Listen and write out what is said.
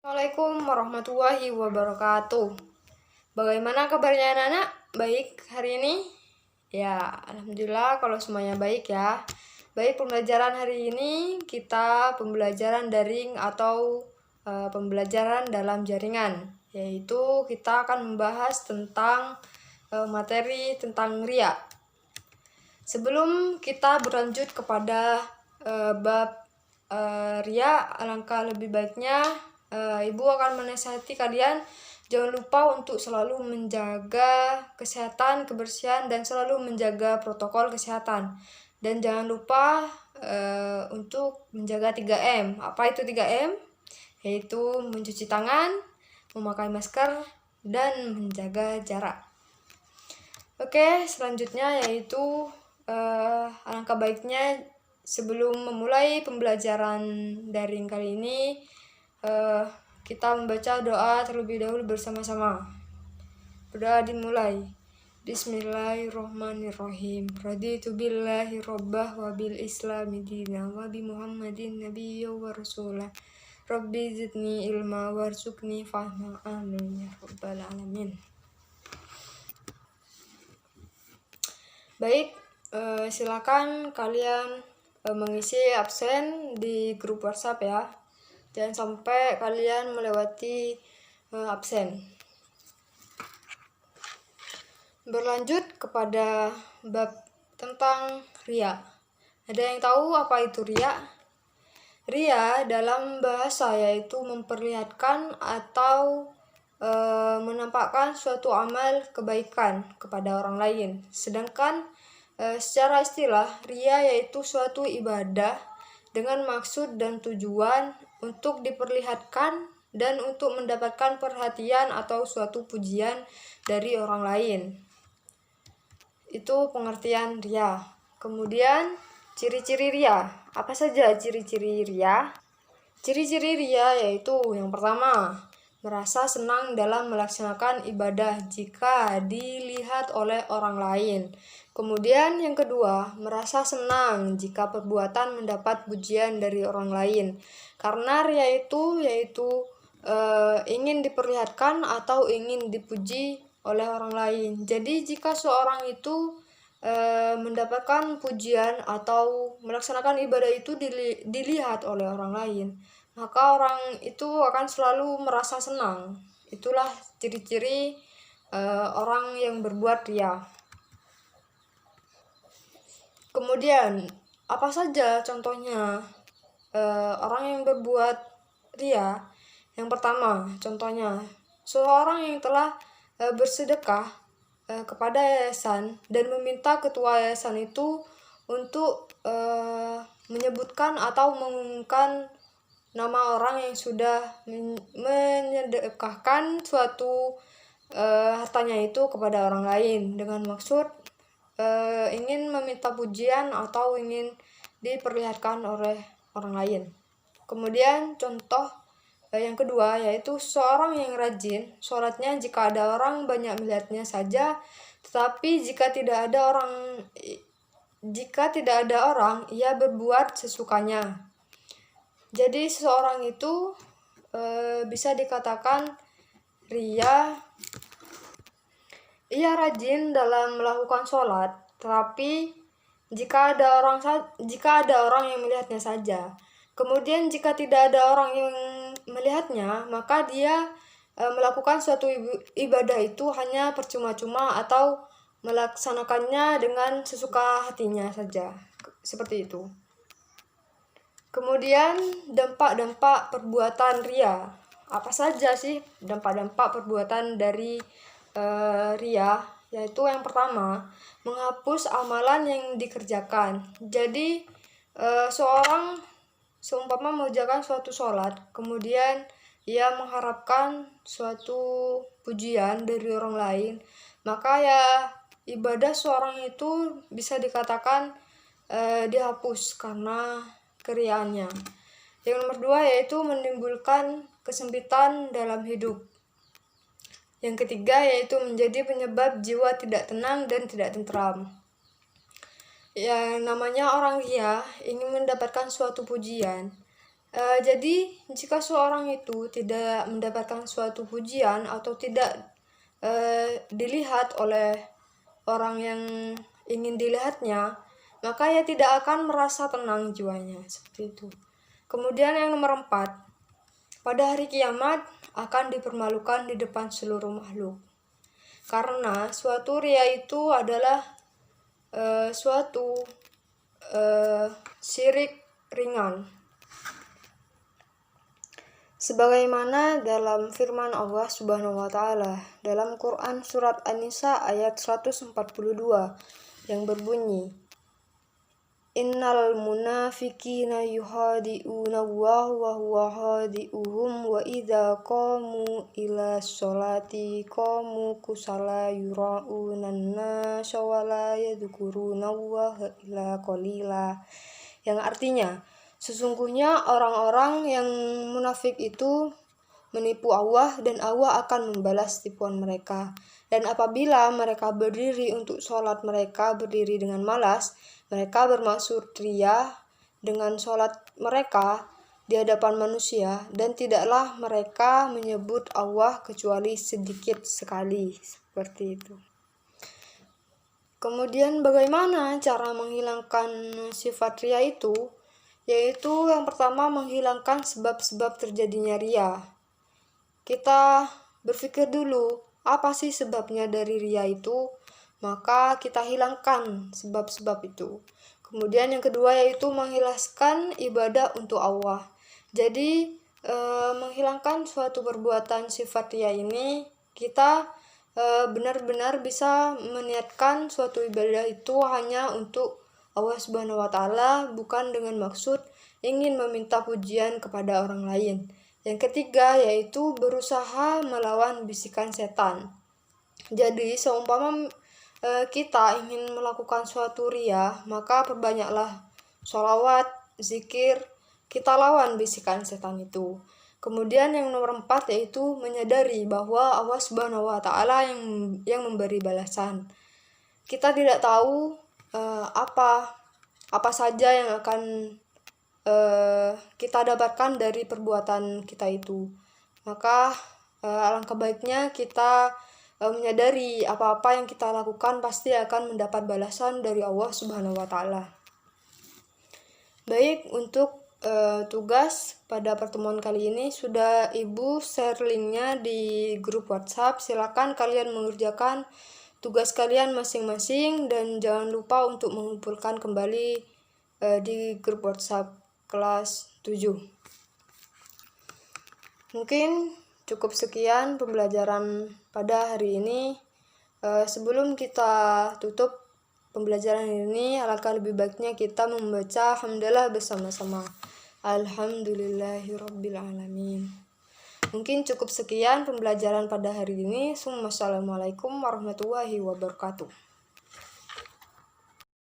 Assalamualaikum warahmatullahi wabarakatuh. Bagaimana kabarnya anak-anak? Baik hari ini? Ya, alhamdulillah kalau semuanya baik ya. Baik, pembelajaran hari ini kita pembelajaran daring atau pembelajaran dalam jaringan, yaitu kita akan membahas tentang materi tentang ria. Sebelum kita berlanjut kepada bab ria, alangkah lebih baiknya Ibu akan menasihati kalian jangan lupa untuk selalu menjaga kesehatan, kebersihan, dan selalu menjaga protokol kesehatan. Dan jangan lupa untuk menjaga 3M. Apa itu 3M? Yaitu mencuci tangan, memakai masker, dan menjaga jarak. Oke, selanjutnya yaitu alangkah baiknya sebelum memulai pembelajaran daring kali ini, kita membaca doa terlebih dahulu bersama-sama. Berdoa dimulai. Bismillahirrohmanirrohim. Raditu billahi robbah wa bil islami dina wa bi muhammadin nabiyya wa rasulah. Rabbi zidni ilma warzuqni fahma. Amin ya rabbal alamin. Baik, silakan kalian mengisi absen di grup WhatsApp ya. Jangan sampai kalian melewati absen. Berlanjut kepada bab tentang ria. Ada yang tahu apa itu ria? Ria dalam bahasa yaitu memperlihatkan atau menampakkan suatu amal kebaikan kepada orang lain. Sedangkan secara istilah, ria yaitu suatu ibadah dengan maksud dan tujuan untuk diperlihatkan dan untuk mendapatkan perhatian atau suatu pujian dari orang lain. Itu pengertian ria. Kemudian ciri-ciri ria. Apa saja ciri-ciri ria? Ciri-ciri ria yaitu yang pertama, merasa senang dalam melaksanakan ibadah jika dilihat oleh orang lain. Kemudian yang kedua, merasa senang jika perbuatan mendapat pujian dari orang lain. Karena ria itu yaitu ingin diperlihatkan atau ingin dipuji oleh orang lain. Jadi jika seorang itu mendapatkan pujian atau melaksanakan ibadah itu dilihat oleh orang lain, maka orang itu akan selalu merasa senang. Itulah ciri-ciri orang yang berbuat ria. Kemudian, apa saja contohnya orang yang berbuat ria? Yang pertama, contohnya seorang yang telah bersedekah kepada yayasan dan meminta ketua yayasan itu untuk menyebutkan atau mengumumkan nama orang yang sudah menyedekahkan suatu hartanya itu kepada orang lain dengan maksud ingin meminta pujian atau ingin diperlihatkan oleh orang lain. Kemudian contoh yang kedua yaitu seorang yang rajin sholatnya jika ada orang banyak melihatnya saja, tetapi jika tidak ada orang ia berbuat sesukanya. Jadi seseorang itu bisa dikatakan ria. Ia rajin dalam melakukan sholat, tetapi jika ada orang yang melihatnya saja. Kemudian jika tidak ada orang yang melihatnya, maka dia melakukan suatu ibadah itu hanya percuma-cuma atau melaksanakannya dengan sesuka hatinya saja. Seperti itu. Kemudian dampak-dampak perbuatan ria. Apa saja sih dampak-dampak perbuatan dari ria? Yaitu yang pertama, menghapus amalan yang dikerjakan. Jadi seorang seumpama mengerjakan suatu sholat, kemudian ia mengharapkan suatu pujian dari orang lain, maka ya ibadah seorang itu bisa dikatakan dihapus karena keriaannya. Yang nomor dua yaitu menimbulkan kesempitan dalam hidup. Yang ketiga yaitu menjadi penyebab jiwa tidak tenang dan tidak tentram. Ya, namanya orang ria ingin mendapatkan suatu pujian, Jadi jika seorang itu tidak mendapatkan suatu pujian atau tidak dilihat oleh orang yang ingin dilihatnya, maka ia tidak akan merasa tenang jiwanya, seperti itu. Kemudian yang nomor 4, pada hari kiamat akan dipermalukan di depan seluruh makhluk. Karena suatu ria itu adalah suatu syirik ringan. Sebagaimana dalam firman Allah Subhanahu wa taala dalam Quran surat An-Nisa ayat 142 yang berbunyi, Innal munafiqina yuhadi'una Allah wa huwa hadi'uhum wa idza qamu ila sholati qamu kusala yura'unan nasa wa la yadhkuruna Allah illa qalila. Yang artinya, sesungguhnya orang-orang yang munafik itu menipu Allah dan Allah akan membalas tipuan mereka. Dan apabila mereka berdiri untuk sholat, mereka berdiri dengan malas, mereka bermaksud ria dengan sholat mereka di hadapan manusia, dan tidaklah mereka menyebut Allah kecuali sedikit sekali, seperti itu. Kemudian bagaimana cara menghilangkan sifat ria itu? Yaitu yang pertama, menghilangkan sebab-sebab terjadinya ria. Kita berpikir dulu, apa sih sebabnya dari ria itu? Maka kita hilangkan sebab-sebab itu. Kemudian yang kedua yaitu mengikhlaskan ibadah untuk Allah. Jadi menghilangkan suatu perbuatan sifat ria ini, kita benar-benar bisa meniatkan suatu ibadah itu hanya untuk Allah Subhanahu wa taala, bukan dengan maksud ingin meminta pujian kepada orang lain. Yang ketiga yaitu berusaha melawan bisikan setan. Jadi seumpama kita ingin melakukan suatu ria, maka perbanyaklah sholawat, zikir, kita lawan bisikan setan itu. Kemudian yang nomor 4 yaitu menyadari bahwa Allah Subhanahu wa taala yang memberi balasan. Kita tidak tahu apa saja yang akan kita dapatkan dari perbuatan kita itu. Maka alangkah baiknya kita menyadari apa-apa yang kita lakukan pasti akan mendapat balasan dari Allah Subhanahu wa taala. Baik, untuk tugas pada pertemuan kali ini sudah Ibu share linknya di grup WhatsApp. Silakan kalian mengerjakan tugas kalian masing-masing dan jangan lupa untuk mengumpulkan kembali di grup WhatsApp kelas 7. Mungkin cukup sekian pembelajaran pada hari ini. Sebelum kita tutup pembelajaran ini, alangkah lebih baiknya kita membaca hamdalah bersama-sama. Alhamdulillahirrabbilalamin. Mungkin cukup sekian pembelajaran pada hari ini. Assalamualaikum warahmatullahi wabarakatuh.